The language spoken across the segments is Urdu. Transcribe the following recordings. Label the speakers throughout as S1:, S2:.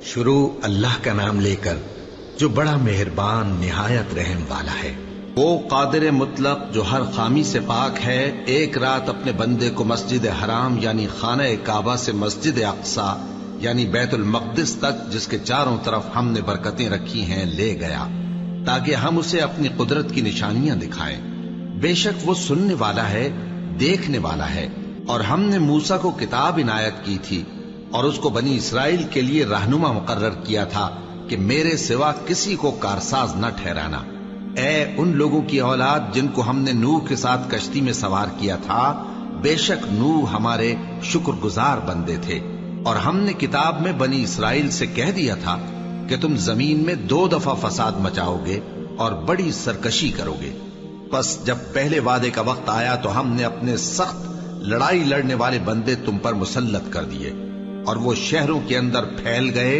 S1: شروع اللہ کا نام لے کر جو بڑا مہربان نہایت رحم والا ہے۔
S2: وہ قادر مطلق جو ہر خامی سے پاک ہے، ایک رات اپنے بندے کو مسجد حرام یعنی خانہ کعبہ سے مسجد اقصی یعنی بیت المقدس تک، جس کے چاروں طرف ہم نے برکتیں رکھی ہیں، لے گیا تاکہ ہم اسے اپنی قدرت کی نشانیاں دکھائیں۔ بے شک وہ سننے والا ہے، دیکھنے والا ہے۔ اور ہم نے موسیٰ کو کتاب عنایت کی تھی اور اس کو بنی اسرائیل کے لیے رہنما مقرر کیا تھا کہ میرے سوا کسی کو کارساز نہ ٹھہرانا۔ اے ان لوگوں کی اولاد جن کو ہم نے نوح کے ساتھ کشتی میں سوار کیا تھا، بے شک نوح ہمارے شکر گزار بندے تھے۔ اور ہم نے کتاب میں بنی اسرائیل سے کہہ دیا تھا کہ تم زمین میں 2 دفعہ فساد مچاؤ گے اور بڑی سرکشی کرو گے۔ پس جب پہلے وعدے کا وقت آیا تو ہم نے اپنے سخت لڑائی لڑنے والے بندے تم پر مسلط کر دیے، اور وہ شہروں کے اندر پھیل گئے،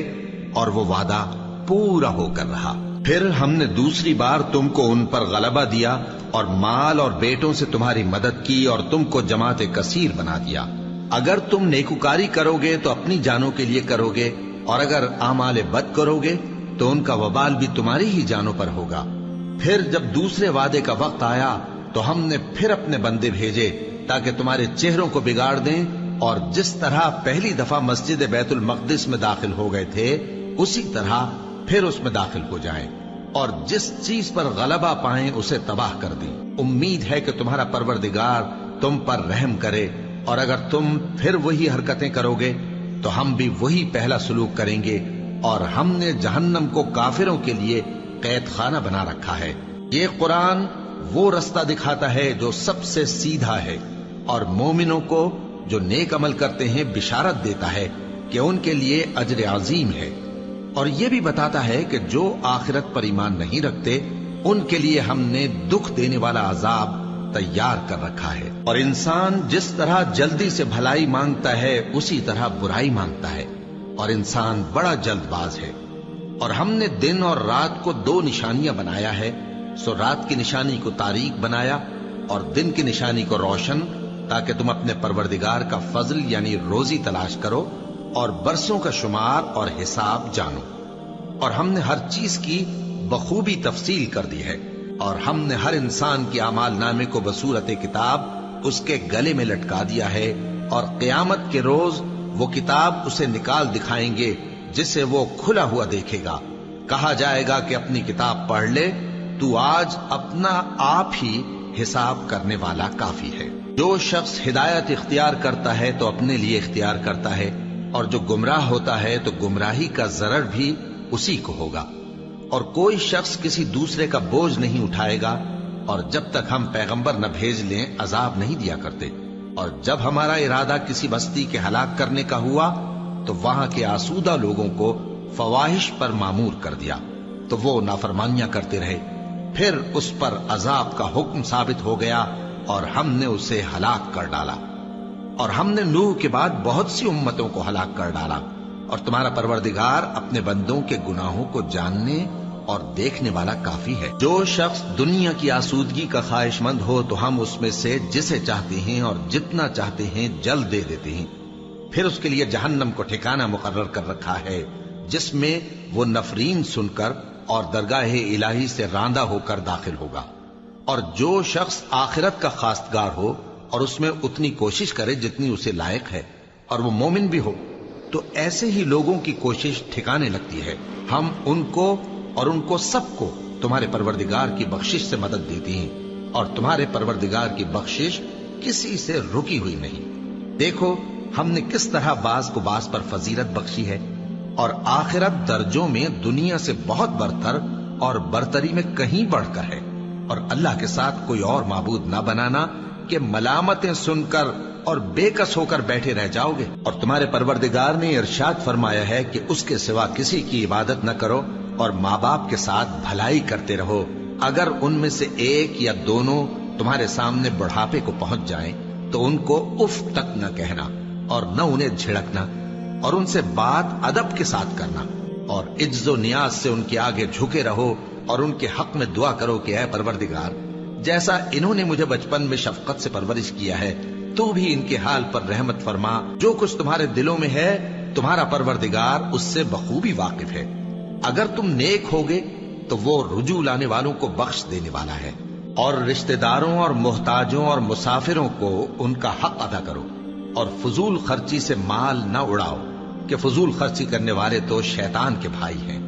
S2: اور وہ وعدہ پورا ہو کر رہا۔ پھر ہم نے دوسری بار تم کو ان پر غلبہ دیا اور مال اور بیٹوں سے تمہاری مدد کی اور تم کو جماعت کثیر بنا دیا۔ اگر تم نیکوکاری کرو گے تو اپنی جانوں کے لیے کرو گے، اور اگر اعمال بد کرو گے تو ان کا وبال بھی تمہاری ہی جانوں پر ہوگا۔ پھر جب دوسرے وعدے کا وقت آیا تو ہم نے پھر اپنے بندے بھیجے تاکہ تمہارے چہروں کو بگاڑ دیں، اور جس طرح پہلی دفعہ مسجد بیت المقدس میں داخل ہو گئے تھے اسی طرح پھر اس میں داخل ہو جائیں، اور جس چیز پر غلبہ پائیں اسے تباہ کر دیں۔ امید ہے کہ تمہارا پروردگار تم پر رحم کرے، اور اگر تم پھر وہی حرکتیں کرو گے تو ہم بھی وہی پہلا سلوک کریں گے، اور ہم نے جہنم کو کافروں کے لیے قید خانہ بنا رکھا ہے۔ یہ قرآن وہ رستہ دکھاتا ہے جو سب سے سیدھا ہے، اور مومنوں کو جو نیک عمل کرتے ہیں بشارت دیتا ہے کہ ان کے لیے اجر عظیم ہے، اور یہ بھی بتاتا ہے کہ جو آخرت پر ایمان نہیں رکھتے ان کے لیے ہم نے دکھ دینے والا عذاب تیار کر رکھا ہے۔ اور انسان جس طرح جلدی سے بھلائی مانگتا ہے اسی طرح برائی مانگتا ہے، اور انسان بڑا جلد باز ہے۔ اور ہم نے دن اور رات کو 2 نشانیاں بنایا ہے، سو رات کی نشانی کو تاریک بنایا اور دن کی نشانی کو روشن، تاکہ تم اپنے پروردگار کا فضل یعنی روزی تلاش کرو اور برسوں کا شمار اور حساب جانو۔ اور ہم نے ہر چیز کی بخوبی تفصیل کر دی ہے، اور ہم نے ہر انسان کے اعمال نامے کو بصورت کتاب اس کے گلے میں لٹکا دیا ہے، اور قیامت کے روز وہ کتاب اسے نکال دکھائیں گے جسے وہ کھلا ہوا دیکھے گا۔ کہا جائے گا کہ اپنی کتاب پڑھ لے، تو آج اپنا آپ ہی حساب کرنے والا کافی ہے۔ جو شخص ہدایت اختیار کرتا ہے تو اپنے لیے اختیار کرتا ہے، اور جو گمراہ ہوتا ہے تو گمراہی کا ضرر بھی اسی کو ہوگا۔ اور کوئی شخص کسی دوسرے کا بوجھ نہیں اٹھائے گا، اور جب تک ہم پیغمبر نہ بھیج لیں عذاب نہیں دیا کرتے۔ اور جب ہمارا ارادہ کسی بستی کے ہلاک کرنے کا ہوا تو وہاں کے آسودہ لوگوں کو فواحش پر مامور کر دیا، تو وہ نافرمانیاں کرتے رہے۔ پھر اس پر عذاب کا حکم ثابت ہو گیا اور ہم نے اسے ہلاک کر ڈالا۔ اور ہم نے نوح کے بعد بہت سی امتوں کو ہلاک کر ڈالا، اور تمہارا پروردگار اپنے بندوں کے گناہوں کو جاننے اور دیکھنے والا کافی ہے۔ جو شخص دنیا کی آسودگی کا خواہش مند ہو تو ہم اس میں سے جسے چاہتے ہیں اور جتنا چاہتے ہیں جلد دے دیتے ہیں۔ پھر اس کے لیے جہنم کو ٹھکانہ مقرر کر رکھا ہے، جس میں وہ نفرین سن کر اور درگاہ الہی سے راندہ ہو کر داخل ہوگا۔ اور جو شخص آخرت کا خواستگار ہو اور اس میں اتنی کوشش کرے جتنی اسے لائق ہے، اور وہ مومن بھی ہو، تو ایسے ہی لوگوں کی کوشش ٹھکانے لگتی ہے۔ ہم ان کو اور ان کو سب کو تمہارے پروردگار کی بخشش سے مدد دیتی ہیں، اور تمہارے پروردگار کی بخشش کسی سے رکی ہوئی نہیں۔ دیکھو ہم نے کس طرح بعض کو بعض پر فضیلت بخشی ہے، اور آخرت درجوں میں دنیا سے بہت برتر اور برتری میں کہیں بڑھ کر ہے۔ اور اللہ کے ساتھ کوئی اور معبود نہ بنانا کہ ملامتیں سن کر اور بے کس ہو کر بیٹھے رہ جاؤ گے۔ اور تمہارے پروردگار نے ارشاد فرمایا ہے کہ اس کے سوا کسی کی عبادت نہ کرو، اور ماں باپ کے ساتھ بھلائی کرتے رہو۔ اگر ان میں سے ایک یا دونوں تمہارے سامنے بڑھاپے کو پہنچ جائیں تو ان کو اف تک نہ کہنا، اور نہ انہیں جھڑکنا، اور ان سے بات ادب کے ساتھ کرنا، اور عجز و نیاز سے ان کے آگے جھکے رہو، اور ان کے حق میں دعا کرو کہ اے پروردگار، جیسا انہوں نے مجھے بچپن میں شفقت سے پرورش کیا ہے تو بھی ان کے حال پر رحمت فرما۔ جو کچھ تمہارے دلوں میں ہے تمہارا پروردگار اس سے بخوبی واقف ہے۔ اگر تم نیک ہوگے تو وہ رجوع لانے والوں کو بخش دینے والا ہے۔ اور رشتہ داروں اور محتاجوں اور مسافروں کو ان کا حق ادا کرو، اور فضول خرچی سے مال نہ اڑاؤ، کہ فضول خرچی کرنے والے تو شیطان کے بھائی ہیں،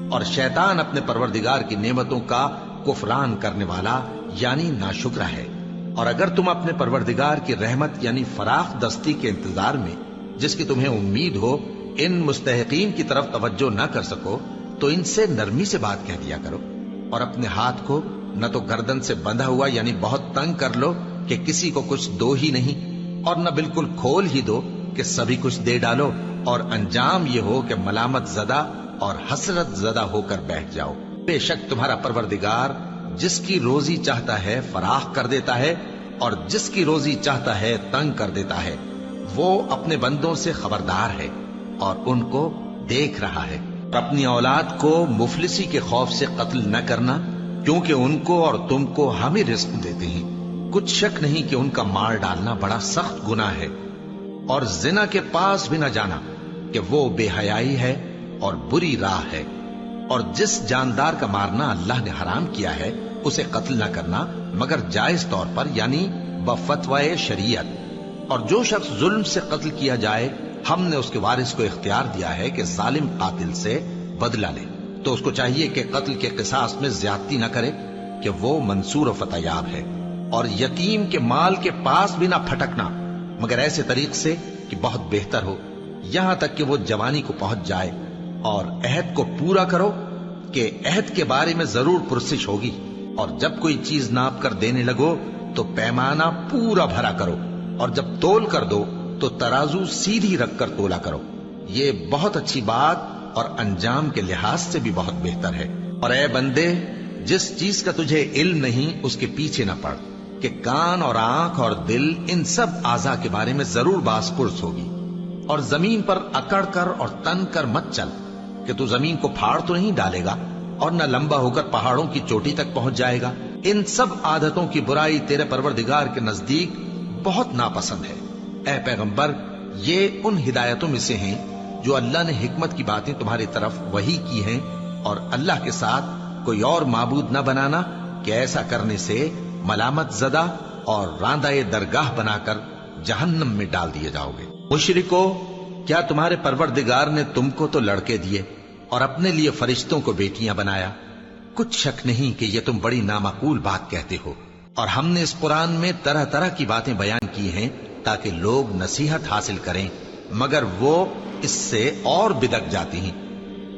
S2: اور شیطان اپنے پروردگار کی نعمتوں کا کفران کرنے والا یعنی ناشکرا ہے۔ اور اگر تم اپنے پروردگار کی رحمت یعنی فراخ دستی کے انتظار میں، جس کی تمہیں امید ہو، ان مستحقین کی طرف توجہ نہ کر سکو تو ان سے نرمی سے بات کہہ دیا کرو، اور اپنے ہاتھ کو نہ تو گردن سے بندھا ہوا یعنی بہت تنگ کر لو کہ کسی کو کچھ دو ہی نہیں، اور نہ بالکل کھول ہی دو کہ سبھی کچھ دے ڈالو، اور انجام یہ ہو کہ ملامت زدہ اور حسرت زدہ ہو کر بیٹھ جاؤ۔ بے شک تمہارا پروردگار جس کی روزی چاہتا ہے فراخ کر دیتا ہے، اور جس کی روزی چاہتا ہے تنگ کر دیتا ہے۔ وہ اپنے بندوں سے خبردار ہے اور ان کو دیکھ رہا ہے۔ اور اپنی اولاد کو مفلسی کے خوف سے قتل نہ کرنا، کیونکہ ان کو اور تم کو ہم ہی رزق دیتے ہیں۔ کچھ شک نہیں کہ ان کا مار ڈالنا بڑا سخت گناہ ہے، اور زنا کے پاس بھی نہ جانا کہ وہ بے حیائی ہے اور بری راہ ہے۔ اور جس جاندار کا مارنا اللہ نے حرام کیا ہے اسے قتل نہ کرنا مگر جائز طور پر یعنی بفتوائے شریعت۔ اور جو شخص ظلم سے قتل کیا جائے ہم نے اس کے وارث کو اختیار دیا ہے کہ ظالم قاتل سے بدلہ لے، تو اس کو چاہیے کہ قتل کے قصاص میں زیادتی نہ کرے کہ وہ منصور و فتح یاب ہے۔ اور یتیم کے مال کے پاس بھی نہ پھٹکنا مگر ایسے طریق سے کہ بہت بہتر ہو، یہاں تک کہ وہ جوانی کو پہنچ جائے۔ اور عہد کو پورا کرو کہ عہد کے بارے میں ضرور پرسش ہوگی، اور جب کوئی چیز ناپ کر دینے لگو تو پیمانہ پورا بھرا کرو، اور جب تول کر دو تو ترازو سیدھی رکھ کر تولا کرو۔ یہ بہت اچھی بات اور انجام کے لحاظ سے بھی بہت بہتر ہے۔ اور اے بندے، جس چیز کا تجھے علم نہیں اس کے پیچھے نہ پڑ، کہ کان اور آنکھ اور دل ان سب اعضاء کے بارے میں ضرور باز پرس ہوگی۔ اور زمین پر اکڑ کر اور تن کر مت چل، کہ تو زمین کو پھاڑ تو نہیں ڈالے گا اور نہ لمبا ہو کر پہاڑوں کی چوٹی تک پہنچ جائے گا۔ ان سب عادتوں کی برائی تیرے پروردگار کے نزدیک بہت ناپسند ہے۔ اے پیغمبر، یہ ان ہدایتوں میں سے ہیں جو اللہ نے حکمت کی باتیں تمہاری طرف وحی کی ہیں، اور اللہ کے ساتھ کوئی اور معبود نہ بنانا کہ ایسا کرنے سے ملامت زدہ اور راندہ درگاہ بنا کر جہنم میں ڈال دیے جاؤ گے۔ مشرکو، کیا تمہارے پروردگار نے تم کو تو لڑکے دیے اور اپنے لیے فرشتوں کو بیٹیاں بنایا؟ کچھ شک نہیں کہ یہ تم بڑی نامعقول بات کہتے ہو، اور ہم نے اس قرآن میں طرح طرح کی باتیں بیان کی ہیں تاکہ لوگ نصیحت حاصل کریں، مگر وہ اس سے اور بدک جاتی ہیں۔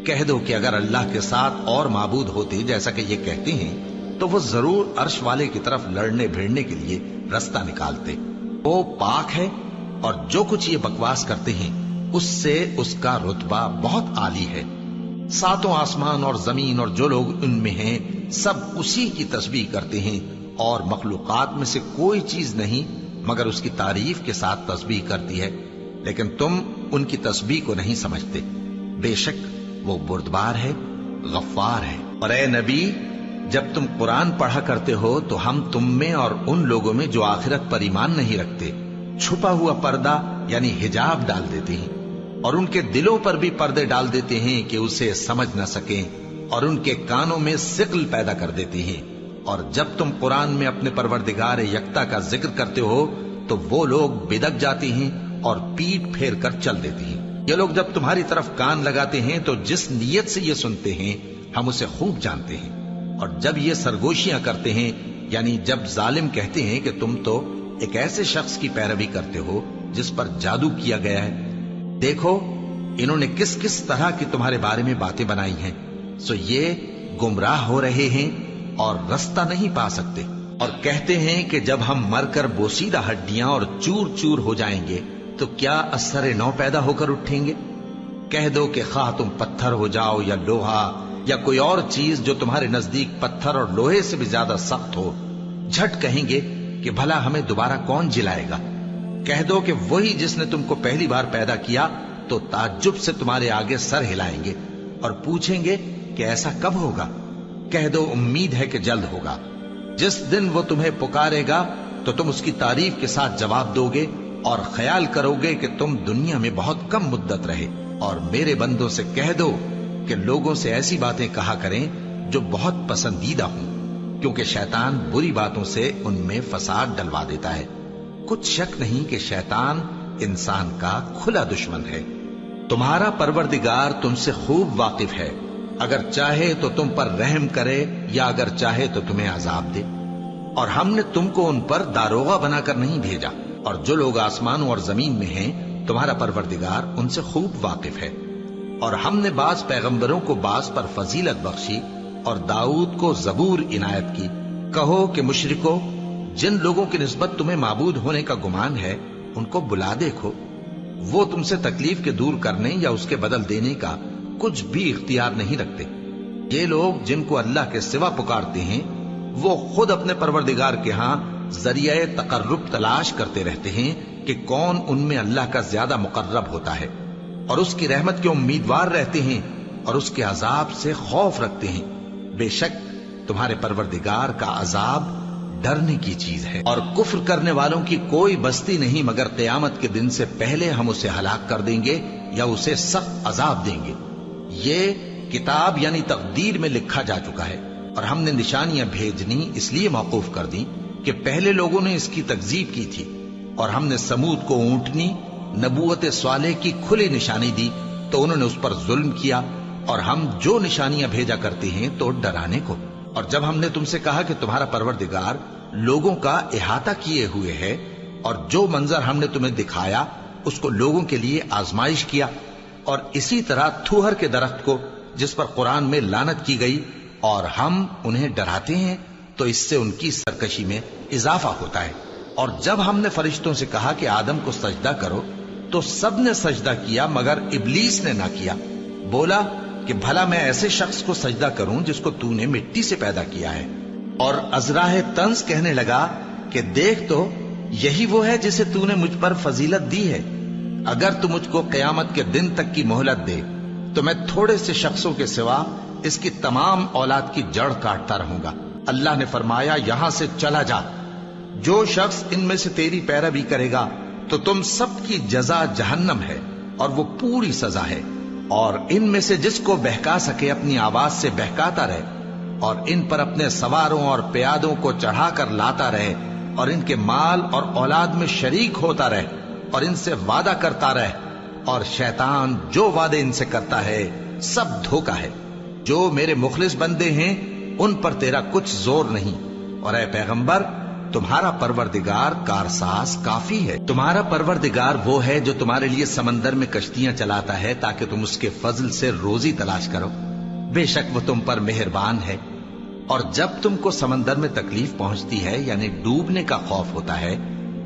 S2: کہہ دو کہ اگر اللہ کے ساتھ اور معبود ہوتے جیسا کہ یہ کہتے ہیں تو وہ ضرور عرش والے کی طرف لڑنے بھیڑنے کے لیے رستہ نکالتے۔ وہ پاک ہے، اور جو کچھ یہ بکواس کرتے ہیں اس سے اس کا رتبہ بہت عالی ہے۔ ساتوں آسمان اور زمین اور جو لوگ ان میں ہیں سب اسی کی تسبیح کرتے ہیں، اور مخلوقات میں سے کوئی چیز نہیں مگر اس کی تعریف کے ساتھ تسبیح کرتی ہے، لیکن تم ان کی تسبیح کو نہیں سمجھتے۔ بے شک وہ بردبار ہے، غفار ہے۔ اور اے نبی، جب تم قرآن پڑھا کرتے ہو تو ہم تم میں اور ان لوگوں میں جو آخرت پر ایمان نہیں رکھتے چھپا ہوا پردہ یعنی حجاب ڈال دیتے ہیں، اور ان کے دلوں پر بھی پردے ڈال دیتے ہیں کہ اسے سمجھ نہ سکیں، اور ان کے کانوں میں ثقل پیدا کر دیتے ہیں۔ اور جب تم قرآن میں اپنے پروردگار یکتا کا ذکر کرتے ہو تو وہ لوگ بدک جاتے ہیں اور پیٹ پھیر کر چل دیتے ہیں۔ یہ لوگ جب تمہاری طرف کان لگاتے ہیں تو جس نیت سے یہ سنتے ہیں ہم اسے خوب جانتے ہیں، اور جب یہ سرگوشیاں کرتے ہیں یعنی جب ظالم کہتے ہیں کہ تم تو ایک ایسے شخص کی پیروی کرتے ہو جس پر جادو کیا گیا ہے، دیکھو انہوں نے کس کس طرح کی تمہارے بارے میں باتیں بنائی ہیں، سو یہ گمراہ ہو رہے ہیں اور رستہ نہیں پا سکتے۔ اور کہتے ہیں کہ جب ہم مر کر بوسیدہ ہڈیاں اور چور چور ہو جائیں گے تو کیا اثر نو پیدا ہو کر اٹھیں گے؟ کہہ دو کہ خواہ تم پتھر ہو جاؤ یا لوہا یا کوئی اور چیز جو تمہارے نزدیک پتھر اور لوہے سے بھی زیادہ سخت ہو، جھٹ کہیں گے کہ بھلا ہمیں دوبارہ کون جلائے گا؟ کہہ دو کہ وہی جس نے تم کو پہلی بار پیدا کیا تو تعجب سے تمہارے آگے سر ہلائیں گے اور پوچھیں گے کہ ایسا کب ہوگا؟ کہہ دو امید ہے کہ جلد ہوگا۔ جس دن وہ تمہیں پکارے گا تو تم اس کی تعریف کے ساتھ جواب دو گے
S1: اور خیال کرو گے کہ تم دنیا میں بہت کم مدت رہے. اور میرے بندوں سے کہہ دو کہ لوگوں سے ایسی باتیں کہا کریں جو بہت پسندیدہ ہوں، کیونکہ شیطان بری باتوں سے ان میں فساد ڈلوا دیتا ہے. کچھ شک نہیں کہ شیطان انسان کا کھلا دشمن ہے. تمہارا پروردگار تم سے خوب واقف ہے، اگر چاہے تو تم پر رحم کرے یا اگر چاہے تو تمہیں عذاب دے. اور ہم نے تم کو ان پر داروغہ بنا کر نہیں بھیجا، اور جو لوگ آسمانوں اور زمین میں ہیں تمہارا پروردگار ان سے خوب واقف ہے. اور ہم نے بعض پیغمبروں کو بعض پر فضیلت بخشی اور داؤد کو زبور عنایت کی. کہو کہ مشرکو، جن لوگوں کی نسبت تمہیں معبود ہونے کا گمان ہے ان کو بلا دیکھو، وہ تم سے تکلیف کے دور کرنے یا اس کے بدل دینے کا کچھ بھی اختیار نہیں رکھتے. یہ لوگ جن کو اللہ کے سوا پکارتے ہیں وہ خود اپنے پروردگار کے ہاں ذریعہ تقرب تلاش کرتے رہتے ہیں کہ کون ان میں اللہ کا زیادہ مقرب ہوتا ہے، اور اس کی رحمت کے امیدوار رہتے ہیں اور اس کے عذاب سے خوف رکھتے ہیں. بے شک تمہارے پروردگار کا عذاب ڈرنے کی چیز ہے. اور کفر کرنے والوں کی کوئی بستی نہیں مگر قیامت کے دن سے پہلے ہم اسے ہلاک کر دیں گے یا اسے سخت عذاب دیں گے. یہ کتاب یعنی تقدیر میں لکھا جا چکا ہے. اور ہم نے نشانیاں بھیجنی اس لیے موقوف کر دی کہ پہلے لوگوں نے اس کی تکذیب کی تھی. اور ہم نے سمود کو اونٹنی نبوت صالح کی کھلی نشانی دی تو انہوں نے اس پر ظلم کیا. اور ہم جو نشانیاں بھیجا کرتے ہیں تو ڈرانے کو. اور جب ہم نے تم سے کہا کہ تمہارا پروردگار لوگوں کا احاطہ کیے ہوئے ہے اور جو منظر ہم نے تمہیں دکھایا اس کو لوگوں کے لیے آزمائش کیا، اور اسی طرح تھوہر کے درخت کو جس پر قرآن میں لعنت کی گئی، اور ہم انہیں ڈراتے ہیں تو اس سے ان کی سرکشی میں اضافہ ہوتا ہے. اور جب ہم نے فرشتوں سے کہا کہ آدم کو سجدہ کرو تو سب نے سجدہ کیا مگر ابلیس نے نہ کیا. بولا کہ بھلا میں ایسے شخص کو سجدہ کروں جس کو تو نے مٹی سے پیدا کیا ہے. اور ازراہ طنز کہنے لگا کہ دیکھ تو یہی وہ ہے جسے تو نے مجھ پر فضیلت دی ہے. اگر تو مجھ کو قیامت کے دن تک کی مہلت دے تو میں تھوڑے سے شخصوں کے سوا اس کی تمام اولاد کی جڑ کاٹتا رہوں گا. اللہ نے فرمایا یہاں سے چلا جا. جو شخص ان میں سے تیری پیروی کرے گا تو تم سب کی جزا جہنم ہے اور وہ پوری سزا ہے. اور ان میں سے جس کو بہکا سکے اپنی آواز سے بہکاتا رہے اور ان پر اپنے سواروں اور پیادوں کو چڑھا کر لاتا رہے اور ان کے مال اور اولاد میں شریک ہوتا رہے اور ان سے وعدہ کرتا رہے. اور شیطان جو وعدے ان سے کرتا ہے سب دھوکا ہے. جو میرے مخلص بندے ہیں ان پر تیرا کچھ زور نہیں. اور اے پیغمبر تمہارا پروردگار کارساز کافی ہے. تمہارا پروردگار وہ ہے جو تمہارے لیے سمندر میں کشتیاں چلاتا ہے تاکہ تم اس کے فضل سے روزی تلاش کرو. بے شک وہ تم پر مہربان ہے. اور جب تم کو سمندر میں تکلیف پہنچتی ہے یعنی ڈوبنے کا خوف ہوتا ہے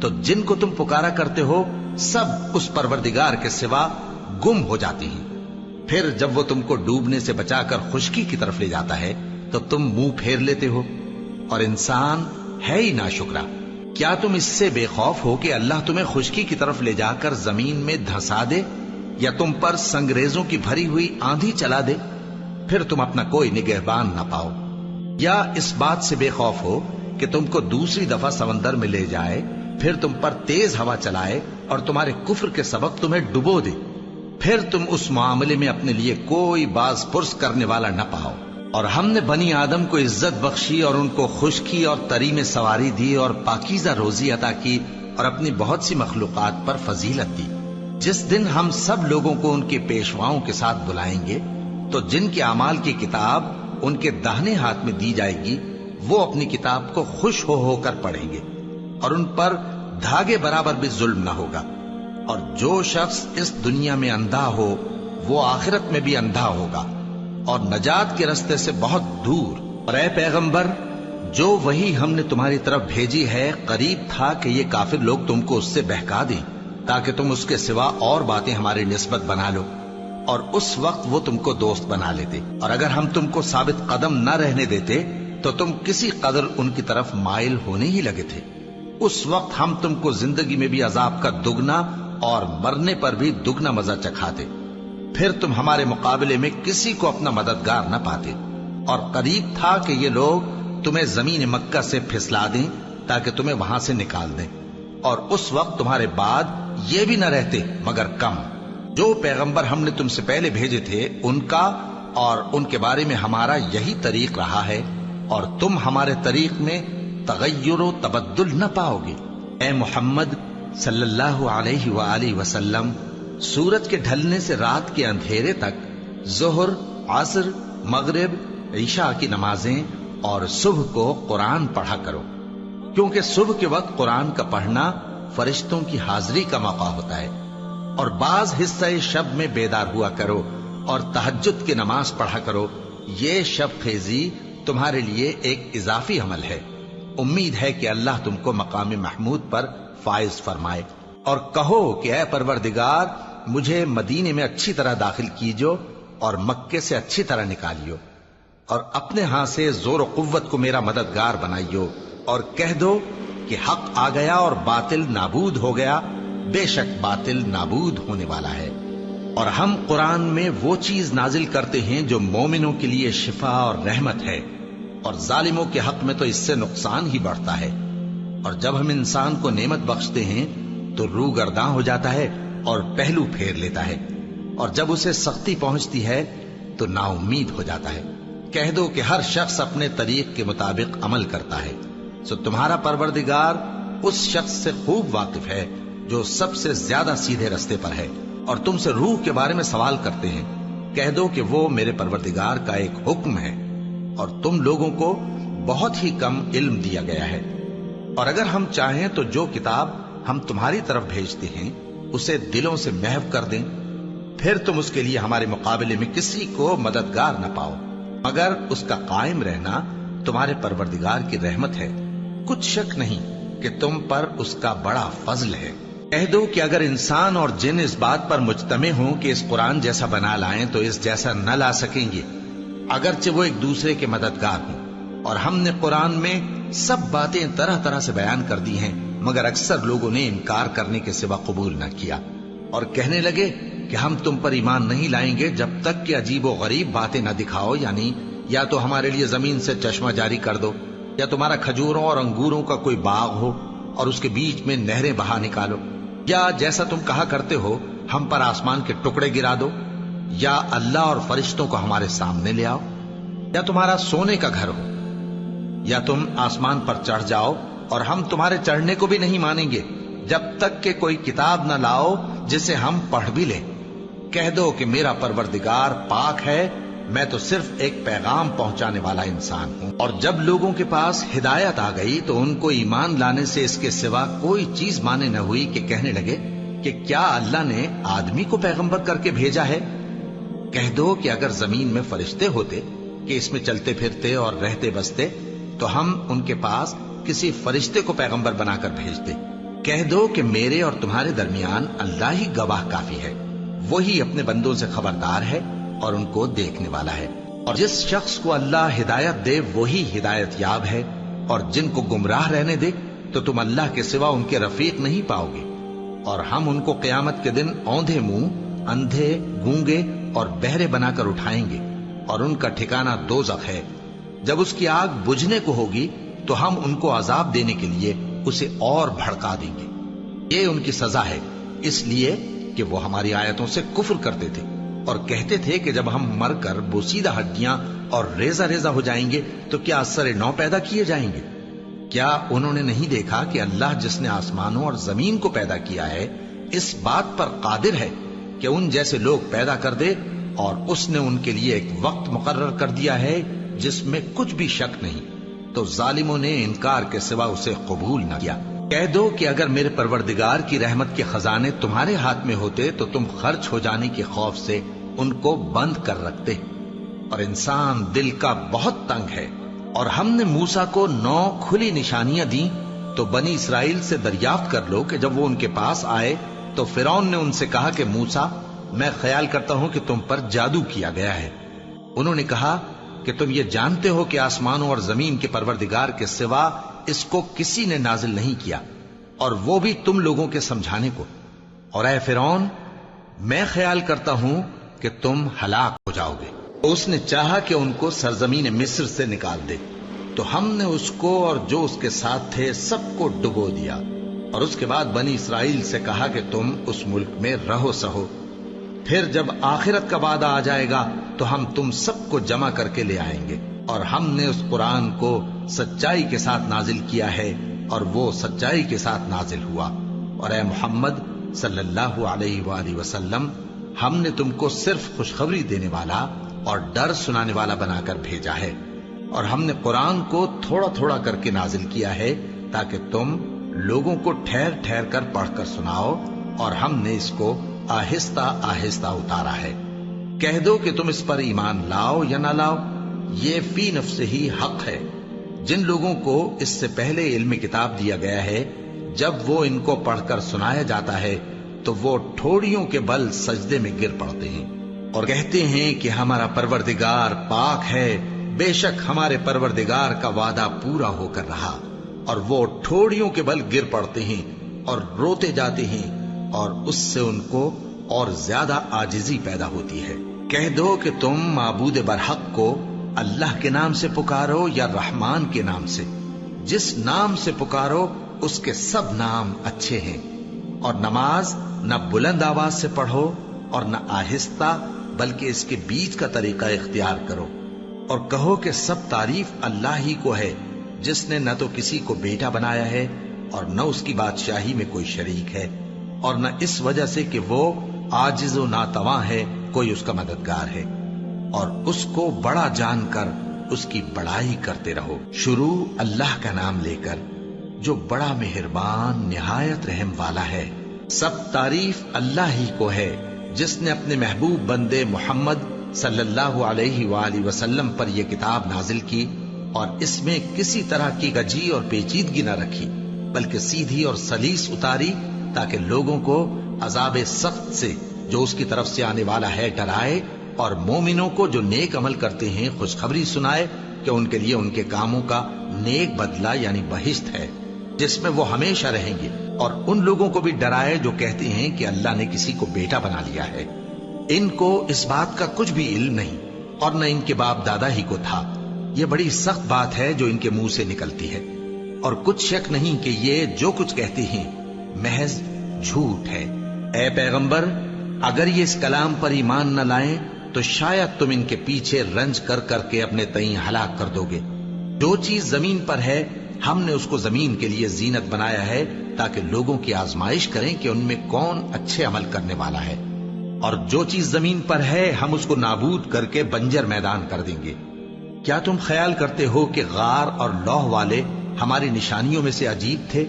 S1: تو جن کو تم پکارا کرتے ہو سب اس پروردگار کے سوا گم ہو جاتے ہیں. پھر جب وہ تم کو ڈوبنے سے بچا کر خشکی کی طرف لے جاتا ہے تو تم منہ پھیر لیتے ہو. اور انسان ہے ہی ناشکرا. کیا تم اس سے بے خوف ہو کہ اللہ تمہیں خشکی کی طرف لے جا کر زمین میں دھسا دے یا تم پر سنگریزوں کی بھری ہوئی آندھی چلا دے پھر تم اپنا کوئی نگہبان نہ پاؤ؟ یا اس بات سے بے خوف ہو کہ تم کو دوسری دفعہ سمندر میں لے جائے پھر تم پر تیز ہوا چلائے اور تمہارے کفر کے سبب تمہیں ڈبو دے پھر تم اس معاملے میں اپنے لیے کوئی باز پرس کرنے والا نہ پاؤ؟ اور ہم نے بنی آدم کو عزت بخشی اور ان کو خشکی اور تری میں سواری دی اور پاکیزہ روزی عطا کی اور اپنی بہت سی مخلوقات پر فضیلت دی. جس دن ہم سب لوگوں کو ان کے پیشواؤں کے ساتھ بلائیں گے تو جن کے اعمال کی کتاب ان کے داہنے ہاتھ میں دی جائے گی وہ اپنی کتاب کو خوش ہو کر پڑھیں گے اور ان پر دھاگے برابر بھی ظلم نہ ہوگا. اور جو شخص اس دنیا میں اندھا ہو وہ آخرت میں بھی اندھا ہوگا اور نجات کے رستے سے بہت دور. اور اے پیغمبر جو وہی ہم نے تمہاری طرف بھیجی ہے قریب تھا کہ یہ کافر لوگ تم کو اس سے بہکا دیں تاکہ تم اس کے سوا اور باتیں ہماری نسبت بنا لو اور اس وقت وہ تم کو دوست بنا لیتے. اور اگر ہم تم کو ثابت قدم نہ رہنے دیتے تو تم کسی قدر ان کی طرف مائل ہونے ہی لگے تھے. اس وقت ہم تم کو زندگی میں بھی عذاب کا دگنا اور مرنے پر بھی دگنا مزہ چکھاتے پھر تم ہمارے مقابلے میں کسی کو اپنا مددگار نہ پاتے. اور قریب تھا کہ یہ لوگ تمہیں زمین مکہ سے پھسلا دیں تاکہ تمہیں وہاں سے نکال دیں. اور اس وقت تمہارے بعد یہ بھی نہ رہتے مگر کم۔ جو پیغمبر ہم نے تم سے پہلے بھیجے تھے ان کا اور ان کے بارے میں ہمارا یہی طریق رہا ہے، اور تم ہمارے طریق میں تغیر و تبدل نہ پاؤ گے۔ اے محمد صلی اللہ علیہ وآلہ وسلم، سورج کے ڈھلنے سے رات کے اندھیرے تک ظہر، عصر، مغرب، عشاء کی نمازیں اور صبح کو قرآن پڑھا کرو، کیونکہ صبح کے وقت قرآن کا پڑھنا فرشتوں کی حاضری کا موقع ہوتا ہے۔ اور بعض حصہ شب میں بیدار ہوا کرو اور تہجد کی نماز پڑھا کرو، یہ شب خیزی تمہارے لیے ایک اضافی عمل ہے۔ امید ہے کہ اللہ تم کو مقام محمود پر فائز فرمائے۔ اور کہو کہ اے پروردگار، مجھے مدینے میں اچھی طرح داخل کیجو اور مکے سے اچھی طرح نکالیو، اور اپنے ہاں سے زور و قوت کو میرا مددگار بنائیو، اور کہہ دو کہ حق آ گیا اور باطل نابود ہو گیا، بے شک باطل نابود ہونے والا ہے۔ اور ہم قرآن میں وہ چیز نازل کرتے ہیں جو مومنوں کے لیے شفا اور رحمت ہے، اور ظالموں کے حق میں تو اس سے نقصان ہی بڑھتا ہے۔ اور جب ہم انسان کو نعمت بخشتے ہیں تو روح گرداں ہو جاتا ہے اور پہلو پھیر لیتا ہے، اور جب اسے سختی پہنچتی ہے تو نا امید ہو جاتا ہے۔ کہہ دو کہ ہر شخص اپنے طریق کے مطابق عمل کرتا ہے، سو تمہارا پروردگار اس شخص سے خوب واقف ہے جو سب سے زیادہ سیدھے رستے پر ہے۔ اور تم سے روح کے بارے میں سوال کرتے ہیں، کہہ دو کہ وہ میرے پروردگار کا ایک حکم ہے، اور تم لوگوں کو بہت ہی کم علم دیا گیا ہے۔ اور اگر ہم چاہیں تو جو کتاب ہم تمہاری طرف بھیجتے ہیں اسے دلوں سے محو کر دیں، پھر تم اس کے لیے ہمارے مقابلے میں کسی کو مددگار نہ پاؤ، مگر اس کا قائم رہنا تمہارے پروردگار کی رحمت ہے، کچھ شک نہیں کہ تم پر اس کا بڑا فضل ہے۔ کہہ دو کہ اگر انسان اور جن اس بات پر مجتمع ہوں کہ اس قرآن جیسا بنا لائیں تو اس جیسا نہ لا سکیں گے، اگرچہ وہ ایک دوسرے کے مددگار ہوں۔ اور ہم نے قرآن میں سب باتیں طرح طرح سے بیان کر دی ہیں، مگر اکثر لوگوں نے انکار کرنے کے سوا قبول نہ کیا، اور کہنے لگے کہ ہم تم پر ایمان نہیں لائیں گے جب تک کہ عجیب و غریب باتیں نہ دکھاؤ، یعنی یا تو ہمارے لیے زمین سے چشمہ جاری کر دو، یا تمہارا کھجوروں اور انگوروں کا کوئی باغ ہو اور اس کے بیچ میں نہریں بہا نکالو، یا جیسا تم کہا کرتے ہو ہم پر آسمان کے ٹکڑے گرا دو، یا اللہ اور فرشتوں کو ہمارے سامنے لے آؤ، یا تمہارا سونے کا گھر ہو، یا تم آسمان پر چڑھ جاؤ اور ہم تمہارے چڑھنے کو بھی نہیں مانیں گے جب تک کہ کوئی کتاب نہ لاؤ جسے ہم پڑھ بھی لیں۔ کہہ دو کہ میرا پروردگار پاک ہے، میں تو صرف ایک پیغام پہنچانے والا انسان ہوں۔ اور جب لوگوں کے پاس ہدایت آ گئی تو ان کو ایمان لانے سے اس کے سوا کوئی چیز مانے نہ ہوئی کہ کہنے لگے کہ کیا اللہ نے آدمی کو پیغمبر کر کے بھیجا ہے؟ کہہ دو کہ اگر زمین میں فرشتے ہوتے کہ اس میں چلتے پھرتے اور رہتے بستے تو ہم ان کے پاس کسی فرشتے کو پیغمبر بنا کر بھیجتے۔ کہہ دو کہ میرے اور تمہارے درمیان اللہ ہی گواہ کافی ہے، وہی اپنے بندوں سے خبردار ہے اور ان کو دیکھنے والا ہے۔ اور جس شخص کو اللہ ہدایت دے وہی ہدایت یاب ہے، اور جن کو گمراہ رہنے دے تو تم اللہ کے سوا ان کے رفیق نہیں پاؤ گے۔ اور ہم ان کو قیامت کے دن اوندھے منہ، اندھے، گونگے اور بہرے بنا کر اٹھائیں گے، اور ان کا ٹھکانہ دوزخ ہے۔ جب اس کی آگ بجھنے کو ہوگی تو ہم ان کو عذاب دینے کے لیے اسے اور بھڑکا دیں گے۔ یہ ان کی سزا ہے، اس لیے کہ وہ ہماری آیتوں سے کفر کرتے تھے اور کہتے تھے کہ جب ہم مر کر بوسیدہ ہڈیاں اور ریزہ ریزہ ہو جائیں گے تو کیا از سر نو پیدا کیے جائیں گے؟ کیا انہوں نے نہیں دیکھا کہ اللہ جس نے آسمانوں اور زمین کو پیدا کیا ہے اس بات پر قادر ہے کہ ان جیسے لوگ پیدا کر دے، اور اس نے ان کے لیے ایک وقت مقرر کر دیا ہے جس میں کچھ بھی شک نہیں، تو ظالموں نے انکار کے سوا اسے قبول نہ کیا۔ کہہ دو کہ اگر میرے پروردگار کی رحمت کے خزانے تمہارے ہاتھ میں ہوتے تو تم خرچ ہو جانے کے خوف سے ان کو بند کر رکھتے، اور انسان دل کا بہت تنگ ہے۔ اور ہم نے موسیٰ کو 9 کھلی نشانیاں دیں تو بنی اسرائیل سے دریافت کر لو کہ جب وہ ان کے پاس آئے تو فرعون نے ان سے کہا کہ موسیٰ، میں خیال کرتا ہوں کہ تم پر جادو کیا گیا ہے۔ انہوں نے کہا کہ تم یہ جانتے ہو کہ آسمانوں اور زمین کے پروردگار کے سوا اس کو کسی نے نازل نہیں کیا، اور وہ بھی تم لوگوں کے سمجھانے کو۔ اور اے فرعون، میں خیال کرتا ہوں کہ تم ہلاک ہو جاؤ گے۔ اس نے چاہا کہ ان کو سرزمین مصر سے نکال دے، تو ہم نے اس کو اور جو اس کے ساتھ تھے سب کو ڈبو دیا، اور اس کے بعد بنی اسرائیل سے کہا کہ تم اس ملک میں رہو سہو، پھر جب آخرت کا وعدہ آ جائے گا تو ہم تم سب کو جمع کر کے لے آئیں گے۔ اور ہم نے اس قرآن کو سچائی کے ساتھ نازل کیا ہے اور وہ سچائی کے ساتھ نازل ہوا۔ اور اے محمد صلی اللہ علیہ وآلہ وسلم، ہم نے تم کو صرف خوشخبری دینے والا اور ڈر سنانے والا بنا کر بھیجا ہے، اور ہم نے قرآن کو تھوڑا تھوڑا کر کے نازل کیا ہے تاکہ تم لوگوں کو ٹھہر ٹھہر کر پڑھ کر سناؤ، اور ہم نے اس کو آہستہ آہستہ اتارا ہے۔ کہہ دو کہ تم اس پر ایمان لاؤ یا نہ لاؤ، یہ فی نفسہ ہی حق ہے۔ جن لوگوں کو اس سے پہلے علم کتاب دیا گیا ہے، جب وہ ان کو پڑھ کر سنایا جاتا ہے تو وہ ٹھوڑیوں کے بل سجدے میں گر پڑتے ہیں اور کہتے ہیں کہ ہمارا پروردگار پاک ہے، بے شک ہمارے پروردگار کا وعدہ پورا ہو کر رہا۔ اور وہ ٹھوڑیوں کے بل گر پڑتے ہیں اور روتے جاتے ہیں، اور اس سے ان کو اور زیادہ عاجزی پیدا ہوتی ہے۔ کہہ دو کہ تم معبود برحق کو اللہ کے نام سے پکارو یا رحمان کے نام سے، جس نام سے پکارو اس کے سب نام اچھے ہیں، اور نماز نہ بلند آواز سے پڑھو اور نہ آہستہ، بلکہ اس کے بیچ کا طریقہ اختیار کرو، اور کہو کہ سب تعریف اللہ ہی کو ہے، جس نے نہ تو کسی کو بیٹا بنایا ہے اور نہ اس کی بادشاہی میں کوئی شریک ہے، اور نہ اس وجہ سے کہ وہ عاجز و ناتواں ہے کوئی اس کا مددگار ہے، اور اس کو بڑا جان کر اس کی بڑائی کرتے رہو۔ شروع اللہ کا نام لے کر جو بڑا مہربان نہایت رحم والا ہے۔ سب تعریف اللہ ہی کو ہے جس نے اپنے محبوب بندے محمد صلی اللہ علیہ وآلہ وسلم پر یہ کتاب نازل کی، اور اس میں کسی طرح کی گجی اور پیچیدگی نہ رکھی، بلکہ سیدھی اور سلیس اتاری تاکہ لوگوں کو عذاب سخت سے جو اس کی طرف سے آنے والا ہے ڈرائے، اور مومنوں کو جو نیک عمل کرتے ہیں خوشخبری سنائے کہ ان کے لیے ان کے کاموں کا نیک بدلہ یعنی بہشت ہے جس میں وہ ہمیشہ رہیں گے، اور ان لوگوں کو بھی ڈرائے جو کہتے ہیں کہ اللہ نے کسی کو بیٹا بنا لیا ہے۔ ان کو اس بات کا کچھ بھی علم نہیں، اور نہ ان کے باپ دادا ہی کو تھا۔ یہ بڑی سخت بات ہے جو ان کے منہ سے نکلتی ہے، اور کچھ شک نہیں کہ یہ جو کچھ کہتے ہیں محض جھوٹ ہے۔ اے پیغمبر، اگر یہ اس کلام پر ایمان نہ لائیں تو شاید تم ان کے پیچھے رنج کر کر کے اپنے تئیں ہلاک کر دو گے۔ جو چیز زمین پر ہے ہم نے اس کو زمین کے لیے زینت بنایا ہے تاکہ لوگوں کی آزمائش کریں کہ ان میں کون اچھے عمل کرنے والا ہے، اور جو چیز زمین پر ہے ہم اس کو نابود کر کے بنجر میدان کر دیں گے۔ کیا تم خیال کرتے ہو کہ غار اور لوح والے ہماری نشانیوں میں سے عجیب تھے؟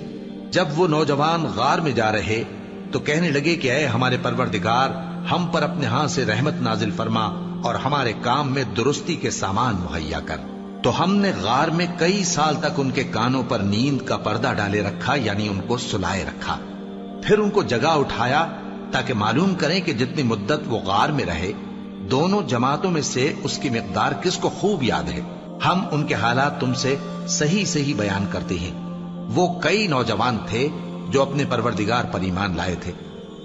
S1: جب وہ نوجوان غار میں جا رہے تو کہنے لگے کہ اے ہمارے پروردگار، ہم پر اپنے ہاں سے رحمت نازل فرما اور ہمارے کام میں درستی کے سامان مہیا کر۔ تو ہم نے غار میں کئی سال تک ان کے کانوں پر نیند کا پردہ ڈالے رکھا، یعنی ان کو سلائے رکھا، پھر ان کو جگا اٹھایا تاکہ معلوم کریں کہ جتنی مدت وہ غار میں رہے دونوں جماعتوں میں سے اس کی مقدار کس کو خوب یاد ہے۔ ہم ان کے حالات تم سے صحیح صحیح بیان کرتے ہیں۔ وہ کئی نوجوان تھے جو اپنے پروردگار پر ایمان لائے تھے،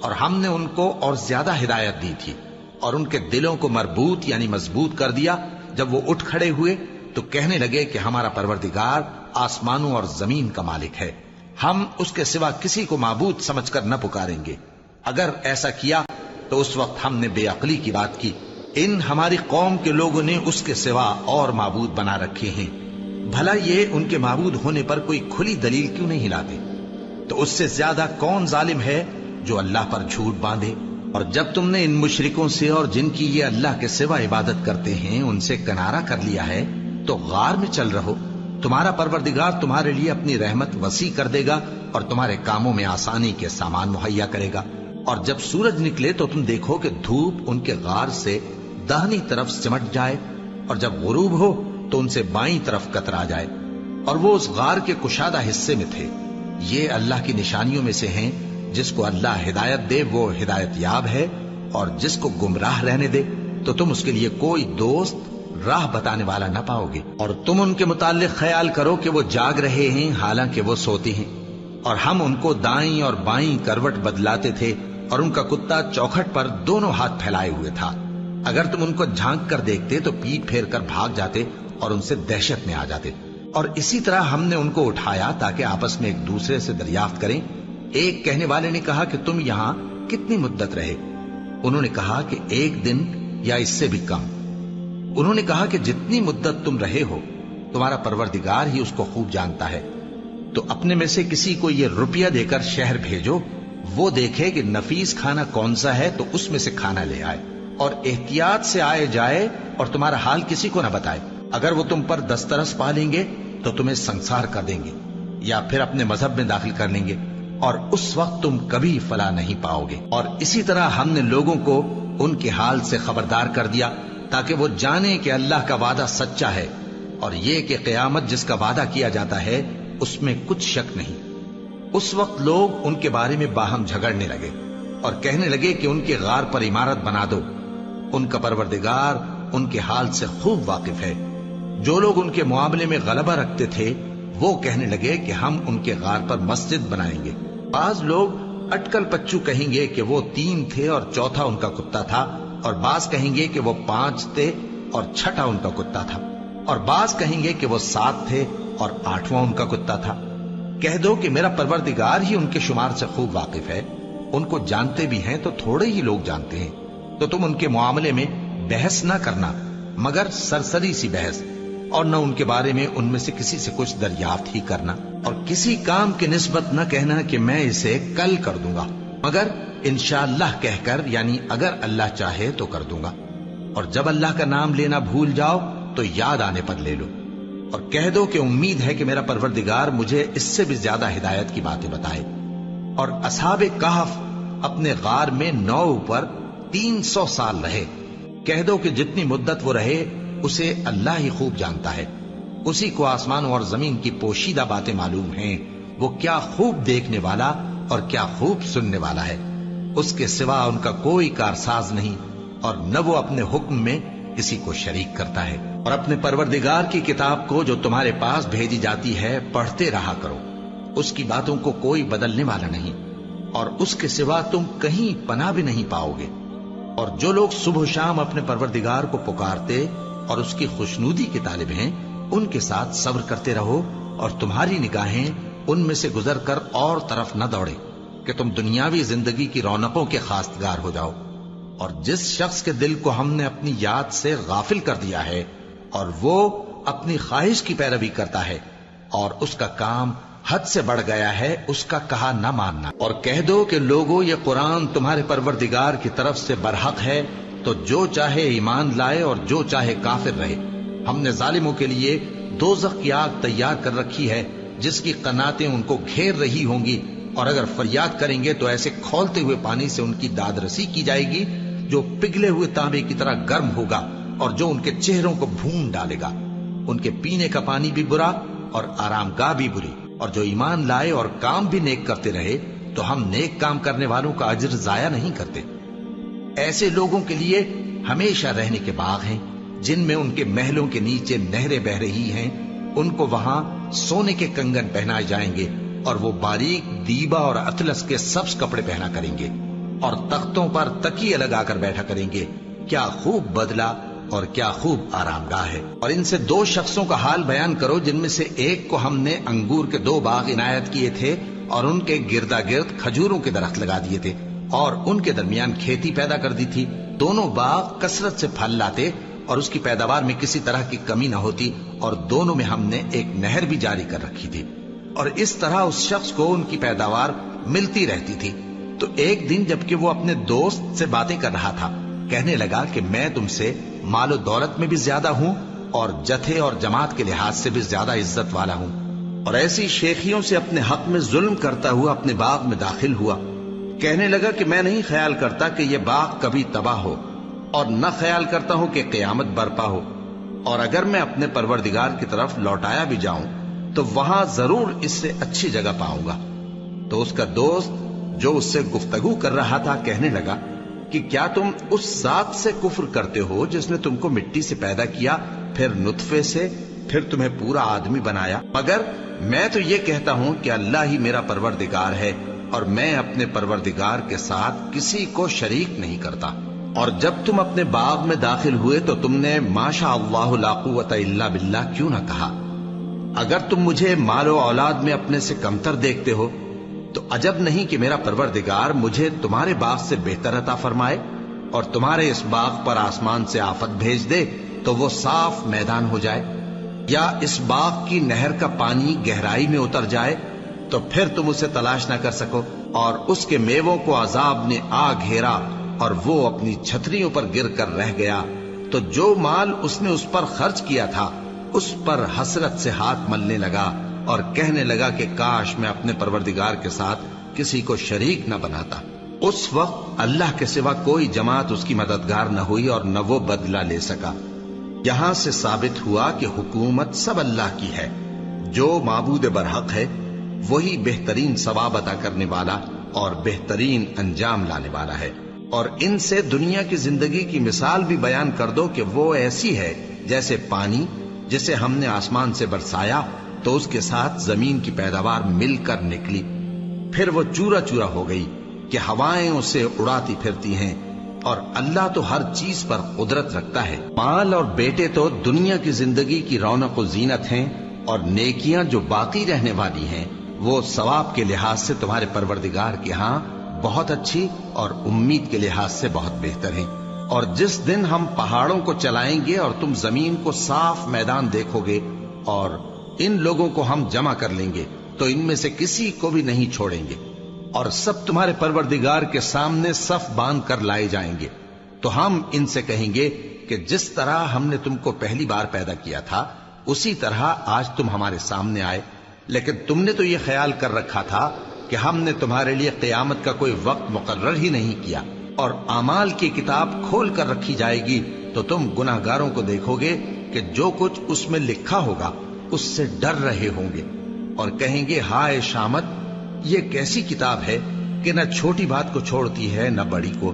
S1: اور ہم نے ان کو اور زیادہ ہدایت دی تھی، اور ان کے دلوں کو مربوط یعنی مضبوط کر دیا۔ جب وہ اٹھ کھڑے ہوئے تو کہنے لگے کہ ہمارا پروردگار آسمانوں اور زمین کا مالک ہے، ہم اس کے سوا کسی کو معبود سمجھ کر نہ پکاریں گے۔ اگر ایسا کیا تو اس وقت ہم نے بے عقلی کی بات کی۔ ان ہماری قوم کے لوگوں نے اس کے سوا اور معبود بنا رکھے ہیں، بھلا یہ ان کے معبود ہونے پر کوئی کھلی دلیل کیوں نہیں لاتے؟ تو اس سے زیادہ کون ظالم ہے جو اللہ پر جھوٹ باندھے؟ اور جب تم نے ان مشرکوں سے اور جن کی یہ اللہ کے سوا عبادت کرتے ہیں ان سے کنارہ کر لیا ہے تو غار میں چل رہو، تمہارا پروردگار تمہارے لیے اپنی رحمت وسیع کر دے گا اور تمہارے کاموں میں آسانی کے سامان مہیا کرے گا۔ اور جب سورج نکلے تو تم دیکھو کہ دھوپ ان کے غار سے داہنی طرف سمٹ جائے، اور جب غروب ہو تو ان سے بائیں طرف کترا جائے، اور وہ اس غار کے کشادہ حصے میں تھے۔ یہ اللہ کی نشانیوں میں سے ہیں، جس کو اللہ ہدایت دے وہ ہدایت یاب ہے، اور جس کو گمراہ رہنے دے تو تم اس کے لیے کوئی دوست راہ بتانے والا نہ پاؤ گے۔ اور تم ان کے متعلق خیال کرو کہ وہ جاگ رہے ہیں حالانکہ وہ سوتے ہیں، اور ہم ان کو دائیں اور بائیں کروٹ بدلاتے تھے، اور ان کا کتا چوکھٹ پر دونوں ہاتھ پھیلائے ہوئے تھا۔ اگر تم ان کو جھانک کر دیکھتے تو پیٹ پھیر کر بھاگ جاتے اور ان سے دہشت میں آ جاتے۔ اور اسی طرح ہم نے ان کو اٹھایا تاکہ آپس میں ایک دوسرے سے دریافت کریں ایک کہنے والے نے کہا کہ تم یہاں کتنی مدت رہے؟ انہوں نے کہا کہ 1 دن یا اس سے بھی کم۔ انہوں نے کہا کہ جتنی مدت تم رہے ہو تمہارا پروردگار ہی اس کو خوب جانتا ہے، تو اپنے میں سے کسی کو یہ روپیہ دے کر شہر بھیجو، وہ دیکھے کہ نفیس کھانا کون سا ہے تو اس میں سے کھانا لے آئے، اور احتیاط سے آئے جائے اور تمہارا حال کسی کو نہ بتائے۔ اگر وہ تم پر دسترس پا لیں گے تو تمہیں سنسار کر دیں گے یا پھر اپنے مذہب میں داخل کر لیں گے، اور اس وقت تم کبھی فلاح نہیں پاؤ گے۔ اور اسی طرح ہم نے لوگوں کو ان کے حال سے خبردار کر دیا تاکہ وہ جانیں کہ اللہ کا وعدہ سچا ہے، اور یہ کہ قیامت جس کا وعدہ کیا جاتا ہے اس میں کچھ شک نہیں۔ اس وقت لوگ ان کے بارے میں باہم جھگڑنے لگے اور کہنے لگے کہ ان کے غار پر عمارت بنا دو۔ ان کا پروردگار ان کے حال سے خوب واقف ہے۔ جو لوگ ان کے معاملے میں غلبہ رکھتے تھے وہ کہنے لگے کہ ہم ان کے غار پر مسجد بنائیں گے۔ بعض لوگ اٹکل پچو کہیں گے کہ وہ 3 تھے اور چوتھا ان کا کتا تھا، اور بعض کہیں گے کہ وہ 5 تھے اور چھٹا ان کا کتا تھا، اور بعض کہیں گے کہ وہ 7 تھے اور 8واں ان کا کتا تھا۔ کہہ دو کہ میرا پروردگار ہی ان کے شمار سے خوب واقف ہے، ان کو جانتے بھی ہیں تو تھوڑے ہی لوگ جانتے ہیں۔ تو تم ان کے معاملے میں بحث نہ کرنا مگر سرسری سی بحث، اور نہ ان کے بارے میں ان میں سے کسی سے کچھ دریافت ہی کرنا، اور کسی کام کی نسبت نہ کہنا کہ میں اسے کل کر دوں گا، مگر انشاءاللہ کہہ کر، یعنی اگر اللہ چاہے تو کر دوں گا۔ اور جب اللہ کا نام لینا بھول جاؤ تو یاد آنے پر لے لو، اور کہہ دو کہ امید ہے کہ میرا پروردگار مجھے اس سے بھی زیادہ ہدایت کی باتیں بتائے۔ اور اصحاب کہف اپنے غار میں 9 پر 300 سال رہے۔ کہہ دو کہ جتنی مدت وہ رہے اسے اللہ ہی خوب جانتا ہے، اسی کو آسمانوں اور زمین کی پوشیدہ باتیں معلوم ہیں، وہ کیا خوب دیکھنے والا اور کیا خوب سننے والا ہے۔ اس کے سوا ان کا کوئی کارساز نہیں، اور نہ وہ اپنے حکم میں کسی کو شریک کرتا ہے۔ اور اپنے پروردگار کی کتاب کو جو تمہارے پاس بھیجی جاتی ہے پڑھتے رہا کرو، اس کی باتوں کو کوئی بدلنے والا نہیں، اور اس کے سوا تم کہیں پناہ بھی نہیں پاؤ گے۔ اور جو لوگ صبح و شام اپنے پروردگار کو پکارتے اور اس کی خوشنودی کے طالب ہیں، ان کے ساتھ صبر کرتے رہو، اور تمہاری نگاہیں ان میں سے گزر کر اور طرف نہ دوڑے کہ تم دنیاوی زندگی کی رونقوں کے خواستگار ہو جاؤ۔ اور جس شخص کے دل کو ہم نے اپنی یاد سے غافل کر دیا ہے اور وہ اپنی خواہش کی پیروی کرتا ہے اور اس کا کام حد سے بڑھ گیا ہے، اس کا کہا نہ ماننا۔ اور کہہ دو کہ لوگوں یہ قرآن تمہارے پروردگار کی طرف سے برحق ہے، تو جو چاہے ایمان لائے اور جو چاہے کافر رہے۔ ہم نے ظالموں کے لیے دوزخ کی آگ تیار کر رکھی ہے جس کی قناتیں ان کو گھیر رہی ہوں گی، اور اگر فریاد کریں گے تو ایسے کھولتے ہوئے پانی سے ان کی داد رسی کی جائے گی جو پگھلے ہوئے تانبے کی طرح گرم ہوگا، اور جو ان کے چہروں کو بھون ڈالے گا۔ ان کے پینے کا پانی بھی برا اور آرام گاہ بھی بری۔ اور جو ایمان لائے اور کام بھی نیک کرتے رہے تو ہم نیک کام کرنے والوں کا اجر ضائع نہیں کرتے۔ ایسے لوگوں کے لیے ہمیشہ رہنے کے باغ ہیں جن میں ان کے محلوں کے نیچے نہریں بہ رہی ہیں، ان کو وہاں سونے کے کنگن پہنائے جائیں گے، اور وہ باریک دیبا اور اطلس کے سبز کپڑے پہنا کریں گے، اور تختوں پر تکیے لگا کر بیٹھا کریں گے۔ کیا خوب بدلہ اور کیا خوب آرام گاہ ہے۔ اور ان سے 2 شخصوں کا حال بیان کرو جن میں سے ایک کو ہم نے انگور کے 2 باغ عنایت کیے تھے اور ان کے گردا گرد کھجوروں کے درخت لگا دیے تھے اور ان کے درمیان کھیتی پیدا کر دی تھی۔ دونوں باغ کثرت سے پھل لاتے اور اس کی پیداوار میں کسی طرح کی کمی نہ ہوتی، اور دونوں میں ہم نے ایک نہر بھی جاری کر رکھی تھی، اور اس طرح اس شخص کو ان کی پیداوار ملتی رہتی تھی۔ تو ایک دن جبکہ وہ اپنے دوست سے باتیں کر رہا تھا، کہنے لگا کہ میں تم سے مال و دولت میں بھی زیادہ ہوں اور جتھے اور جماعت کے لحاظ سے بھی زیادہ عزت والا ہوں، اور ایسی شیخیوں سے اپنے حق میں ظلم کرتا ہوا اپنے باغ میں داخل ہوا۔ کہنے لگا کہ میں نہیں خیال کرتا کہ یہ باغ کبھی تباہ ہو، اور نہ خیال کرتا ہوں کہ قیامت برپا ہو، اور اگر میں اپنے پروردگار کی طرف لوٹایا بھی جاؤں تو وہاں ضرور اس سے اچھی جگہ پاؤں گا۔ تو اس کا دوست جو اس سے گفتگو کر رہا تھا کہنے لگا کہ کیا تم اس ذات سے کفر کرتے ہو جس نے تم کو مٹی سے پیدا کیا، پھر نطفے سے، پھر تمہیں پورا آدمی بنایا؟ مگر میں تو یہ کہتا ہوں کہ اللہ ہی میرا پروردگار ہے، اور میں اپنے پروردگار کے ساتھ کسی کو شریک نہیں کرتا۔ اور جب تم اپنے باغ میں داخل ہوئے تو تم نے ما شاء اللہ لا قوت الا باللہ کیوں نہ کہا؟ اگر تم مجھے مال و اولاد میں اپنے سے کمتر دیکھتے ہو
S2: تو عجب نہیں کہ میرا پروردگار مجھے تمہارے باغ سے بہتر عطا فرمائے اور تمہارے اس باغ پر آسمان سے آفت بھیج دے تو وہ صاف میدان ہو جائے، یا اس باغ کی نہر کا پانی گہرائی میں اتر جائے تو پھر تم اسے تلاش نہ کر سکو، اور اس کے میووں کو عذاب نے آ گھیرا اور وہ اپنی چھتریوں پر گر کر رہ گیا، تو جو مال اس نے اس پر خرچ کیا تھا اس پر حسرت سے ہاتھ ملنے لگا اور کہنے لگا کہ کاش میں اپنے پروردگار کے ساتھ کسی کو شریک نہ بناتا۔ اس وقت اللہ کے سوا کوئی جماعت اس کی مددگار نہ ہوئی اور نہ وہ بدلہ لے سکا۔ یہاں سے ثابت ہوا کہ حکومت سب اللہ کی ہے، جو معبود برحق ہے وہی بہترین ثواب عطا کرنے والا اور بہترین انجام لانے والا ہے۔ اور ان سے دنیا کی زندگی کی مثال بھی بیان کر دو کہ وہ ایسی ہے جیسے پانی جسے ہم نے آسمان سے برسایا تو اس کے ساتھ زمین کی پیداوار مل کر نکلی، پھر وہ چورا چورا ہو گئی کہ ہوائیں اسے اڑاتی پھرتی ہیں، اور اللہ تو ہر چیز پر قدرت رکھتا ہے۔ مال اور بیٹے تو دنیا کی زندگی کی رونق و زینت ہیں، اور نیکیاں جو باقی رہنے والی ہیں وہ ثواب کے لحاظ سے تمہارے پروردگار کے ہاں بہت اچھی اور امید کے لحاظ سے بہت بہتر ہیں۔ اور جس دن ہم پہاڑوں کو چلائیں گے اور تم زمین کو صاف میدان دیکھو گے اور ان لوگوں کو ہم جمع کر لیں گے تو ان میں سے کسی کو بھی نہیں چھوڑیں گے، اور سب تمہارے پروردگار کے سامنے صف باندھ کر لائے جائیں گے، تو ہم ان سے کہیں گے کہ جس طرح ہم نے تم کو پہلی بار پیدا کیا تھا اسی طرح آج تم ہمارے سامنے آئے، لیکن تم نے تو یہ خیال کر رکھا تھا کہ ہم نے تمہارے لیے قیامت کا کوئی وقت مقرر ہی نہیں کیا، اور اعمال کی کتاب کھول کر رکھی جائے گی تو تم گناہگاروں کو دیکھو گے کہ جو کچھ اس میں لکھا ہوگا اس سے ڈر رہے ہوں گے، اور کہیں گے ہائے شامت، یہ کیسی کتاب ہے کہ نہ چھوٹی بات کو چھوڑتی ہے نہ بڑی کو،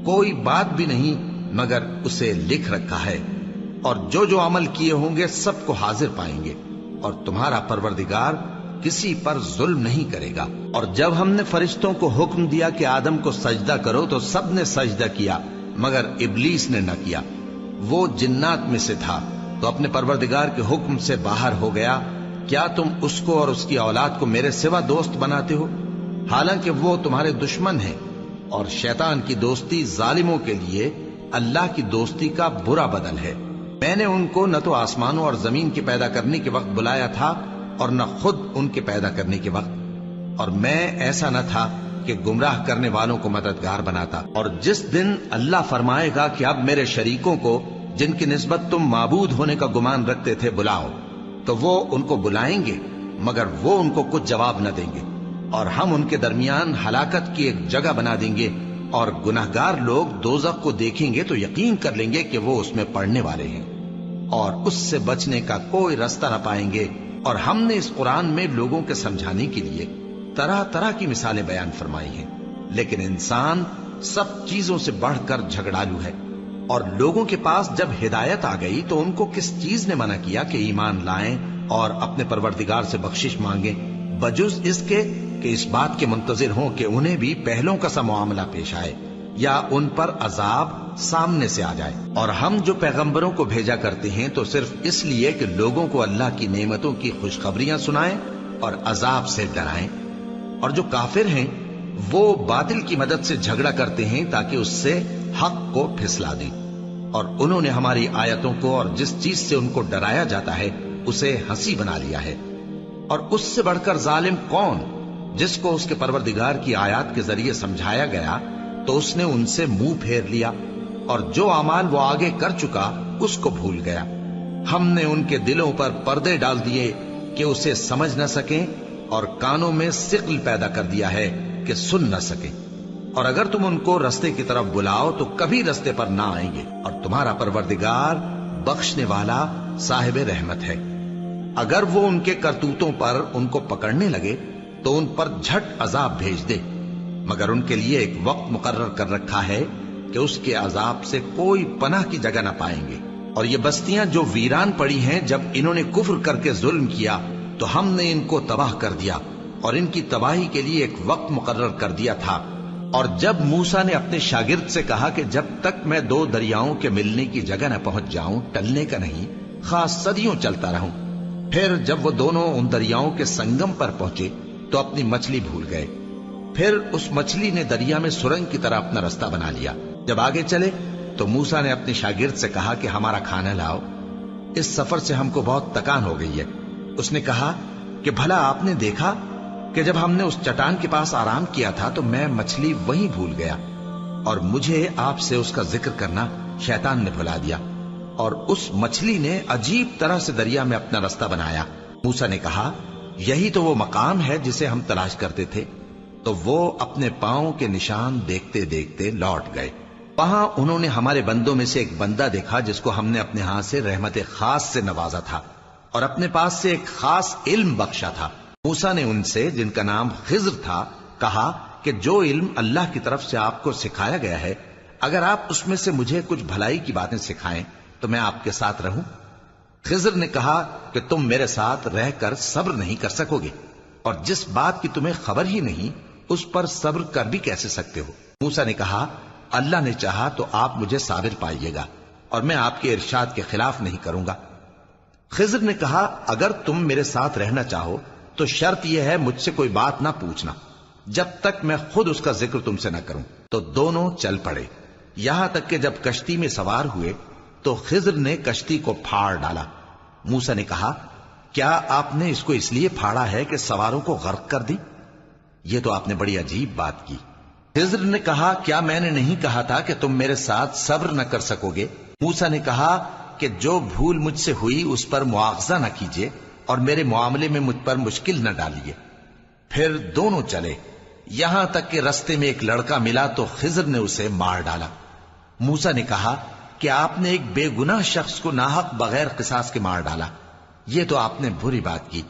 S2: کوئی بات بھی نہیں مگر اسے لکھ رکھا ہے، اور جو جو عمل کیے ہوں گے سب کو حاضر پائیں گے، اور تمہارا پروردگار کسی پر ظلم نہیں کرے گا۔ اور جب ہم نے فرشتوں کو حکم دیا کہ آدم کو سجدہ کرو تو سب نے سجدہ کیا مگر ابلیس نے نہ کیا، وہ جنات میں سے تھا تو اپنے پروردگار کے حکم سے باہر ہو گیا۔ کیا تم اس کو اور اس کی اولاد کو میرے سوا دوست بناتے ہو، حالانکہ وہ تمہارے دشمن ہیں، اور شیطان کی دوستی ظالموں کے لیے اللہ کی دوستی کا برا بدل ہے۔ میں نے ان کو نہ تو آسمانوں اور زمین کے پیدا کرنے کے وقت بلایا تھا اور نہ خود ان کے پیدا کرنے کے وقت، اور میں ایسا نہ تھا کہ گمراہ کرنے والوں کو مددگار بناتا۔ اور جس دن اللہ فرمائے گا کہ اب میرے شریکوں کو جن کی نسبت تم معبود ہونے کا گمان رکھتے تھے بلاؤ، تو وہ ان کو بلائیں گے مگر وہ ان کو کچھ جواب نہ دیں گے، اور ہم ان کے درمیان ہلاکت کی ایک جگہ بنا دیں گے، اور گناہگار لوگ دوزخ کو دیکھیں گے تو یقین کر لیں گے کہ وہ اس میں پڑنے والے ہیں، اور اس سے بچنے کا کوئی راستہ نہ پائیں گے۔ اور ہم نے اس قرآن میں لوگوں کے سمجھانے کے لیے طرح طرح کی مثالیں بیان فرمائی ہیں، لیکن انسان سب چیزوں سے بڑھ کر جھگڑالو ہے، اور لوگوں کے پاس جب ہدایت آ گئی تو ان کو کس چیز نے منع کیا کہ ایمان لائیں اور اپنے پروردگار سے بخشش مانگیں، بجز اس کے کہ اس بات کے منتظر ہوں کہ انہیں بھی پہلوں کا سا معاملہ پیش آئے یا ان پر عذاب سامنے سے آ جائے۔ اور ہم جو پیغمبروں کو بھیجا کرتے ہیں تو صرف اس لیے کہ لوگوں کو اللہ کی نعمتوں کی خوشخبریاں سنائیں اور عذاب سے ڈرائیں، اور جو کافر ہیں وہ باطل کی مدد سے جھگڑا کرتے ہیں تاکہ اس سے حق کو پھسلا دیں، اور انہوں نے ہماری آیتوں کو اور جس چیز سے ان کو ڈرایا جاتا ہے اسے ہنسی بنا لیا ہے۔ اور اس سے بڑھ کر ظالم کون، جس کو اس کے پروردگار کی آیات کے ذریعے سمجھایا گیا تو اس نے ان سے منہ پھیر لیا، اور جو اعمال وہ آگے کر چکا اس کو بھول گیا۔ ہم نے ان کے دلوں پر پردے ڈال دیے کہ اسے سمجھ نہ سکیں، اور کانوں میں ثقل پیدا کر دیا ہے کہ سن نہ سکیں، اور اگر تم ان کو رستے کی طرف بلاؤ تو کبھی رستے پر نہ آئیں گے، اور تمہارا پروردگار بخشنے والا صاحب رحمت ہے۔ اگر وہ ان کے کرتوتوں پر ان کو پکڑنے لگے تو ان پر جھٹ عذاب بھیج دے، مگر ان کے لیے ایک وقت مقرر کر رکھا ہے کہ اس کے عذاب سے کوئی پناہ کی جگہ نہ پائیں گے۔ اور یہ بستیاں جو ویران پڑی ہیں جب انہوں نے کفر کر کے ظلم کیا تو ہم نے ان کو تباہ کر دیا، اور ان کی تباہی کے لیے ایک وقت مقرر کر دیا تھا۔ اور جب موسیٰ نے اپنے شاگرد سے کہا کہ جب تک میں دو دریاؤں کے ملنے کی جگہ نہ پہنچ جاؤں ٹلنے کا نہیں، خاص صدیوں چلتا رہوں، پھر جب وہ دونوں ان دریاؤں کے سنگم پر پہنچے تو اپنی مچھلی بھول گئے،
S1: پھر اس مچھلی نے دریا میں سرنگ کی طرح اپنا رستہ بنا لیا۔ جب آگے چلے تو موسیٰ نے اپنے شاگرد سے کہا کہ ہمارا کھانا لاؤ، اس سفر سے ہم کو بہت تکان ہو گئی ہے۔ اس نے کہا کہ بھلا آپ نے دیکھا کہ جب ہم نے اس چٹان کے پاس آرام کیا تھا تو میں مچھلی وہیں بھول گیا، اور مجھے آپ سے اس کا ذکر کرنا شیطان نے بھلا دیا، اور اس مچھلی نے عجیب طرح سے دریا میں اپنا رستہ بنایا۔ موسیٰ نے کہا یہی تو وہ مقام ہے جسے ہم تلاش کرتے تھے۔ تو وہ اپنے پاؤں کے نشان دیکھتے دیکھتے لوٹ گئے۔ وہاں انہوں نے ہمارے بندوں میں سے ایک بندہ دیکھا جس کو ہم نے اپنے ہاں سے رحمت خاص سے نوازا تھا اور اپنے پاس سے ایک خاص علم بخشا تھا۔ موسیٰ نے ان سے، جن کا نام خضر تھا، کہا کہ جو علم اللہ کی طرف سے آپ کو سکھایا گیا ہے، اگر آپ اس میں سے مجھے کچھ بھلائی کی باتیں سکھائیں تو میں آپ کے ساتھ رہوں۔ خضر نے کہا کہ تم میرے ساتھ رہ کر صبر نہیں کر سکو گے، اور جس بات کی تمہیں خبر ہی نہیں اس پر صبر کر بھی کیسے سکتے ہو؟ موسیٰ نے کہا اللہ نے چاہا تو آپ مجھے صابر پائیے گا، اور میں آپ کے ارشاد کے خلاف نہیں کروں گا۔ خضر نے کہا اگر تم میرے ساتھ رہنا چاہو تو شرط یہ ہے مجھ سے کوئی بات نہ پوچھنا جب تک میں خود اس کا ذکر تم سے نہ کروں۔ تو دونوں چل پڑے، یہاں تک کہ جب کشتی میں سوار ہوئے تو خضر نے کشتی کو پھاڑ ڈالا۔ موسیٰ نے کہا کیا آپ نے اس کو اس لیے پھاڑا ہے کہ سواروں کو غرق کر دی؟ یہ تو آپ نے بڑی عجیب بات کی۔ خضر نے کہا کیا میں نے نہیں کہا تھا کہ تم میرے ساتھ صبر نہ کر سکو گے؟ موسیٰ نے کہا کہ جو بھول مجھ سے ہوئی اس پر مواخذہ نہ کیجیے اور میرے معاملے میں مجھ پر مشکل نہ ڈالیے۔ پھر دونوں چلے، یہاں تک کہ رستے میں ایک لڑکا ملا تو خضر نے اسے مار ڈالا۔ موسیٰ نے کہا کہ آپ نے ایک بے گناہ شخص کو ناحق بغیر قصاص کے مار ڈالا، یہ تو آپ نے بری بات کی۔